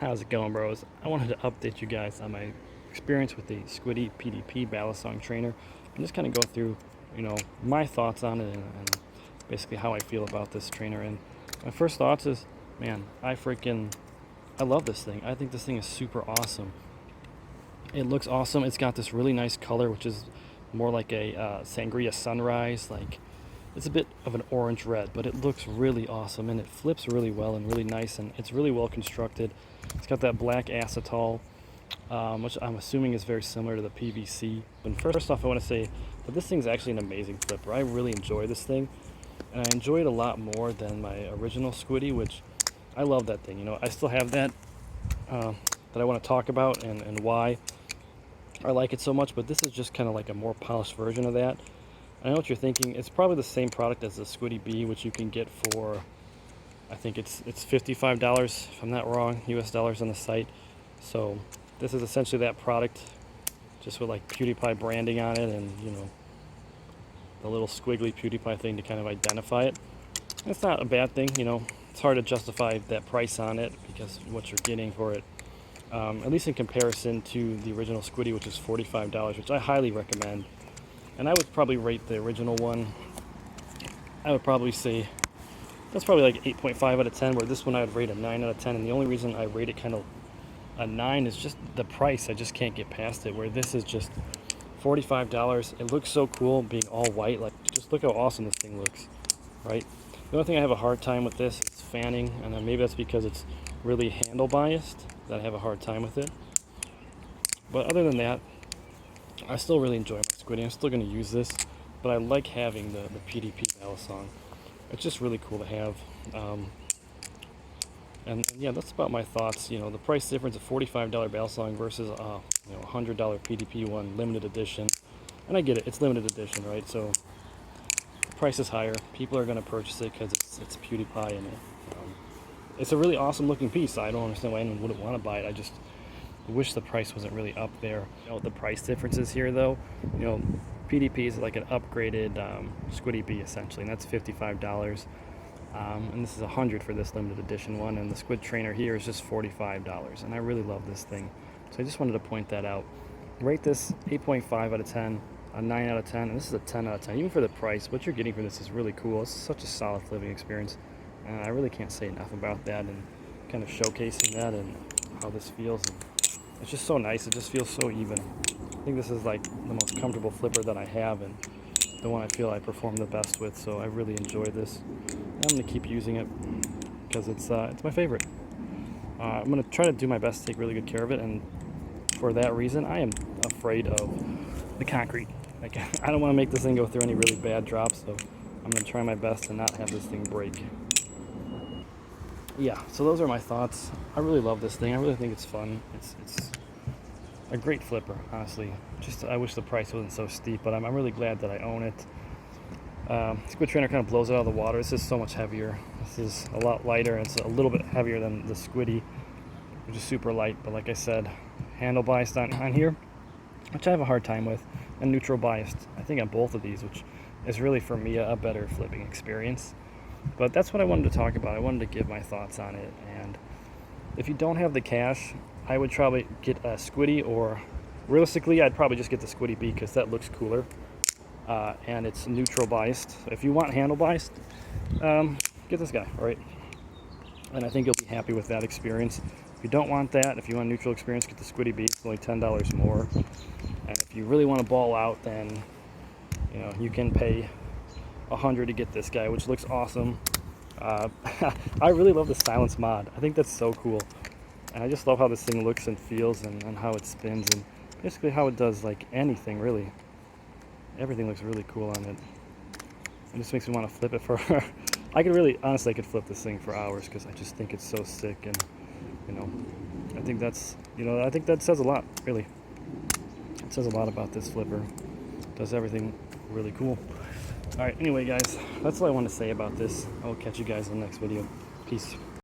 How's it going, bros? I wanted to update you guys on my experience with the Squiddy PDP Balisong trainer and just kind of go through, my thoughts on it and basically how I feel about this trainer. And my first thoughts is, man, I love this thing. I think this thing is super awesome. It looks awesome. It's got this really nice color, which is more like a sangria sunrise. Like, it's a bit of an orange red, but it looks really awesome and it flips really well and really nice, and it's really well constructed. It's got that black acetal, which I'm assuming is very similar to the PVC. And first off, I want to say that this thing's actually an amazing flipper. I really enjoy this thing, and I enjoy it a lot more than my original Squiddy, which I love that thing. I still have that that I want to talk about and why I like it so much, but this is just kind of like a more polished version of that. I know what you're thinking. It's probably the same product as the Squiddy B, which you can get for, I think it's $55, if I'm not wrong, US dollars on the site. So this is essentially that product, just with like PewDiePie branding on it, and the little squiggly PewDiePie thing to kind of identify it. It's not a bad thing. It's hard to justify that price on it because what you're getting for it, at least in comparison to the original Squiddy, which is $45, which I highly recommend. And I would probably rate the original one, I would probably say that's probably like 8.5 out of 10, where this one I would rate a 9 out of 10. And the only reason I rate it kind of a 9 is just the price. I just can't get past it, where this is just $45. It looks so cool being all white. Like, just look how awesome this thing looks, right? The only thing I have a hard time with this is fanning, and maybe that's because it's really handle biased that I have a hard time with it. But other than that, I still really enjoy my Squiddy. I'm still going to use this, but I like having the PDP Balisong. It's just really cool to have. And yeah, that's about my thoughts. The price difference of $45 Balisong versus $100 PDP one, limited edition. And I get it, it's limited edition, right? So the price is higher. People are going to purchase it because it's PewDiePie in it. It's a really awesome looking piece. I don't understand why anyone wouldn't want to buy it. I just wish the price wasn't really up there. The price differences here, though, PDP is like an upgraded Squiddy B essentially, and that's $55. And this is $100 for this limited edition one, and the Squidtrainer here is just $45. And I really love this thing, so I just wanted to point that out. Rate this 8.5 out of 10, a 9 out of 10, and this is a 10 out of 10. Even for the price, what you're getting for this is really cool. It's such a solid flipping experience, and I really can't say enough about that, and kind of showcasing that and how this feels. And it's just so nice. It just feels so even. I think this is like the most comfortable flipper that I have, and the one I feel I perform the best with. So I really enjoy this. I'm going to keep using it because it's my favorite. I'm going to try to do my best to take really good care of it, and for that reason, I am afraid of the concrete. Like, I don't want to make this thing go through any really bad drops, so I'm going to try my best to not have this thing break. Yeah, so those are my thoughts. I really love this thing. I really think it's fun. It's a great flipper, honestly. Just I wish the price wasn't so steep, but I'm really glad that I own it. Squidtrainer kind of blows it out of the water. This is so much heavier. This is a lot lighter, and it's a little bit heavier than the Squiddy, which is super light. But like I said, handle biased on here, which I have a hard time with, and neutral biased, I think, on both of these, which is really, for me, a better flipping experience. But that's what I wanted to talk about. I wanted to give my thoughts on it. And if you don't have the cash, I would probably get a Squiddy, or realistically, I'd probably just get the Squiddy B because that looks cooler. And it's neutral biased. If you want handle biased, get this guy, right? And I think you'll be happy with that experience. If you don't want that, if you want a neutral experience, get the Squiddy B. It's only $10 more. And if you really want to ball out, then you can pay $100 to get this guy, which looks awesome. I really love the silence mod. I think that's so cool, and I just love how this thing looks and feels, and how it spins, and basically how it does like anything really. Everything looks really cool on it. It just makes me want to flip it for I could really, honestly, I could flip this thing for hours because I just think it's so sick, and I think that's I think that says a lot, really. It says a lot about this flipper. It does everything really cool. Alright, anyway guys, that's all I want to say about this. I will catch you guys in the next video. Peace.